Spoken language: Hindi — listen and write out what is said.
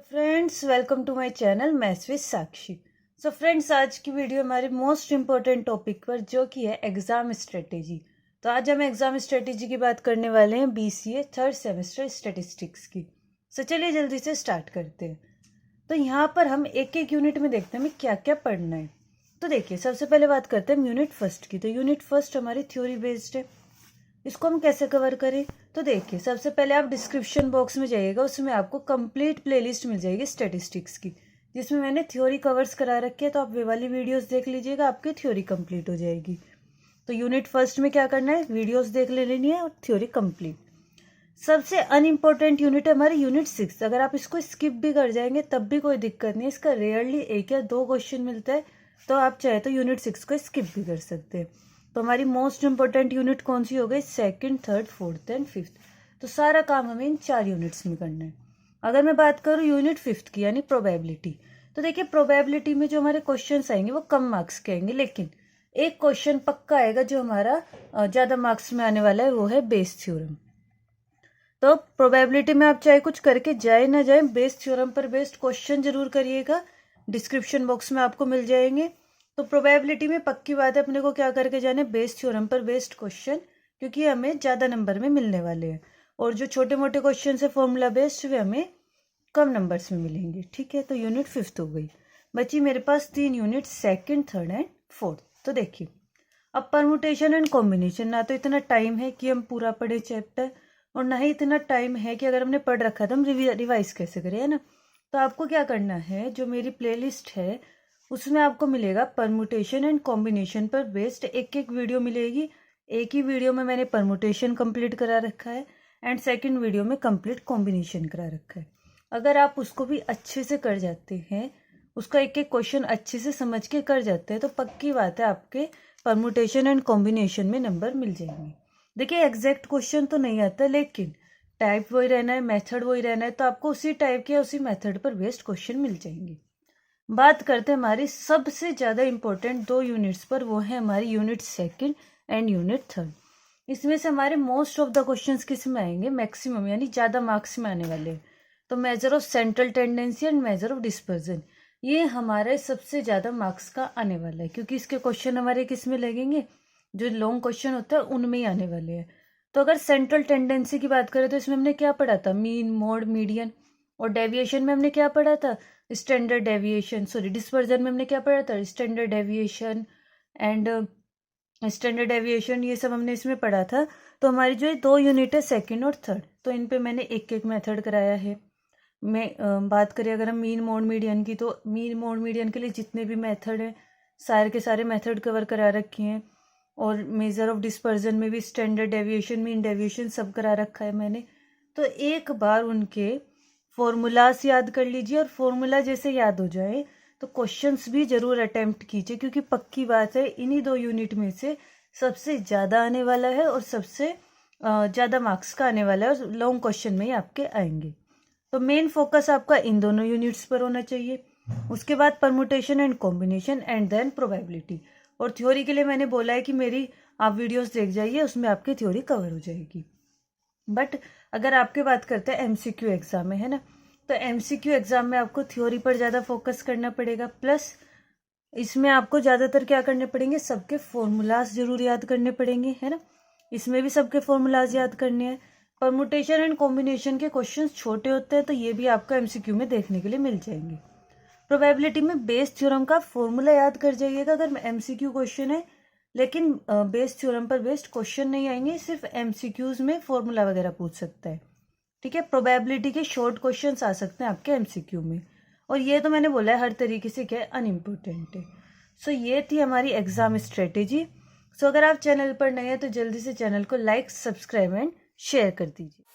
Friends, welcome to my channel maths with Sakshi. So friends, आज की वीडियो हमारे मोस्ट इम्पोर्टेंट टॉपिक पर जो कि है एग्जाम स्ट्रेटेजी। तो आज हम एग्जाम स्ट्रेटेजी की बात करने वाले हैं BCA थर्ड सेमेस्टर स्टैटिस्टिक्स की। सो चलिए जल्दी से स्टार्ट करते हैं। तो यहाँ पर हम एक एक यूनिट में देखते हैं हमें क्या क्या पढ़ना है। तो देखिए, सबसे पहले बात करते हैं यूनिट फर्स्ट की। तो यूनिट फर्स्ट हमारी थ्योरी बेस्ड है। इसको हम कैसे कवर करें? तो देखिए, सबसे पहले आप डिस्क्रिप्शन बॉक्स में जाइएगा, उसमें आपको कंप्लीट प्लेलिस्ट मिल जाएगी स्टैटिस्टिक्स की, जिसमें मैंने थ्योरी कवर्स करा रखी है। तो आप वे वाली वीडियोस देख लीजिएगा, आपकी थ्योरी कंप्लीट हो जाएगी। तो यूनिट फर्स्ट में क्या करना है, वीडियोस देख लेनी है और थ्योरी कंप्लीट। सबसे अनइम्पोर्टेंट यूनिट है हमारी यूनिट 6। अगर आप इसको स्किप भी कर जाएंगे तब भी कोई दिक्कत नहीं है, इसका रेयरली 1 या 2 क्वेश्चन मिलता है, तो आप चाहे तो यूनिट 6 को स्किप भी कर सकते हैं। तो हमारी मोस्ट इंपॉर्टेंट यूनिट कौन सी हो गई? Second, third, fourth and fifth. तो सारा काम हमें इन 4 यूनिट्स में करना है। अगर मैं बात करूँ यूनिट फिफ्थ की, यानी प्रोबेबिलिटी, तो देखिए प्रोबेबिलिटी में जो हमारे क्वेश्चन आएंगे वो कम मार्क्स के आएंगे, लेकिन एक क्वेश्चन पक्का आएगा जो हमारा ज़्यादा मार्क्स में आने वाला है, वो है बेस थ्योरम। तो प्रोबेबिलिटी में आप चाहे कुछ करके जाए ना जाए, बेस थ्योरम पर बेस्ड क्वेश्चन जरूर करिएगा, डिस्क्रिप्शन बॉक्स में आपको मिल जाएंगे। तो प्रोबेबिलिटी में पक्की बात है अपने को क्या करके जाने, बेस थ्योरम पर बेस्ड क्वेश्चन, क्योंकि हमें ज़्यादा नंबर में मिलने वाले हैं, और जो छोटे मोटे क्वेश्चन है फॉर्मूला बेस्ड वे हमें कम नंबर्स में मिलेंगे। ठीक है, तो यूनिट फिफ्थ हो गई। बची मेरे पास 3 unit, second, third and fourth. तो देखिए, अब परमुटेशन एंड कॉम्बिनेशन, ना तो इतना टाइम है कि हम पूरा पढ़े चैप्टर, और ना ही इतना टाइम है कि अगर हमने पढ़ रखा था हम रिवाइज कैसे करें, है ना। तो आपको क्या करना है, जो मेरी प्लेलिस्ट है उसमें आपको मिलेगा परमुटेशन एंड कॉम्बिनेशन पर बेस्ड एक एक वीडियो मिलेगी। एक ही वीडियो में मैंने परमुटेशन कंप्लीट करा रखा है एंड सेकंड वीडियो में कंप्लीट कॉम्बिनेशन करा रखा है। अगर आप उसको भी अच्छे से कर जाते हैं, उसका एक एक क्वेश्चन अच्छे से समझ के कर जाते हैं, तो पक्की बात है आपके परमुटेशन एंड कॉम्बिनेशन में नंबर मिल जाएंगे। देखिए, एग्जैक्ट क्वेश्चन तो नहीं आता, लेकिन टाइप वही रहना है, मेथड वही रहना है, तो आपको उसी टाइप के उसी मेथड पर बेस्ड क्वेश्चन मिल जाएंगे। बात करते हैं हमारी सबसे ज़्यादा इंपॉर्टेंट 2 यूनिट्स पर, वो है हमारी unit second and unit third. इसमें से हमारे मोस्ट ऑफ द क्वेश्चंस किस में आएंगे, मैक्सिमम यानी ज़्यादा मार्क्स में आने वाले हैं। तो measure of central tendency and measure of dispersion, ये हमारे सबसे ज़्यादा मार्क्स का आने वाला है, क्योंकि इसके क्वेश्चन हमारे किस में लगेंगे, जो लॉन्ग क्वेश्चन होता है उनमें ही आने वाले हैं। तो अगर सेंट्रल टेंडेंसी की बात करें तो इसमें हमने क्या पढ़ा था, मीन, मोड, मीडियन, और डेविएशन में हमने क्या पढ़ा था, स्टैंडर्ड डेविएशन। सॉरी, डिस्पर्जन में हमने क्या पढ़ा था, standard deviation and standard deviation, ये सब हमने इसमें पढ़ा था। तो हमारी जो 2 यूनिट है सेकंड और थर्ड, तो इन पे मैंने एक एक मेथड कराया है। मैं बात करें अगर हम मीन, मोड, मीडियन की, तो मीन, मोड, मीडियन के लिए जितने भी मेथड हैं सारे के सारे मेथड कवर करा रखे हैं, और मेजर ऑफ डिस्पर्जन में भी स्टैंडर्ड डेविएशन, मीन डेविएशन सब करा रखा है मैंने। तो एक बार उनके फॉर्मूलाज याद कर लीजिए, और फॉर्मूला जैसे याद हो जाए तो क्वेश्चंस भी जरूर अटेम्प्ट कीजिए, क्योंकि पक्की बात है इन्हीं 2 यूनिट में से सबसे ज़्यादा आने वाला है और सबसे ज़्यादा मार्क्स का आने वाला है, और लॉन्ग क्वेश्चन में ही आपके आएंगे। तो मेन फोकस आपका इन दोनों यूनिट्स पर होना चाहिए। उसके बाद permutation and combination and then probability. और थ्योरी के लिए मैंने बोला है कि मेरी आप वीडियोस देख जाइए, उसमें आपकी थ्योरी कवर हो जाएगी। बट अगर आपके बात करते हैं MCQ एग्जाम में, है ना, तो MCQ एग्जाम में आपको थ्योरी पर ज़्यादा फोकस करना पड़ेगा, प्लस इसमें आपको ज़्यादातर क्या करने पड़ेंगे, सबके फॉर्मूलाज जरूर याद करने पड़ेंगे, है ना। इसमें भी सबके फॉर्मूलाज याद करने हैं। परमुटेशन एंड कॉम्बिनेशन के क्वेश्चंस छोटे होते हैं, तो ये भी आपको MCQ में देखने के लिए मिल जाएंगे। प्रोबेबिलिटी में बेस थ्योरम का फॉर्मूला याद कर जाइएगा अगर MCQ क्वेश्चन है, लेकिन बेस थ्योरम पर बेस्ड क्वेश्चन नहीं आएंगे, सिर्फ MCQs में फॉर्मूला वगैरह पूछ सकता है। ठीक है, प्रोबेबिलिटी के शॉर्ट क्वेश्चंस आ सकते हैं आपके MCQ में, और ये तो मैंने बोला है हर तरीके से क्या है, अनइम्पोर्टेंट है। सो ये थी हमारी एग्जाम स्ट्रेटेजी। सो अगर आप चैनल पर नए हैं तो जल्दी से चैनल को लाइक, सब्सक्राइब एंड शेयर कर दीजिए।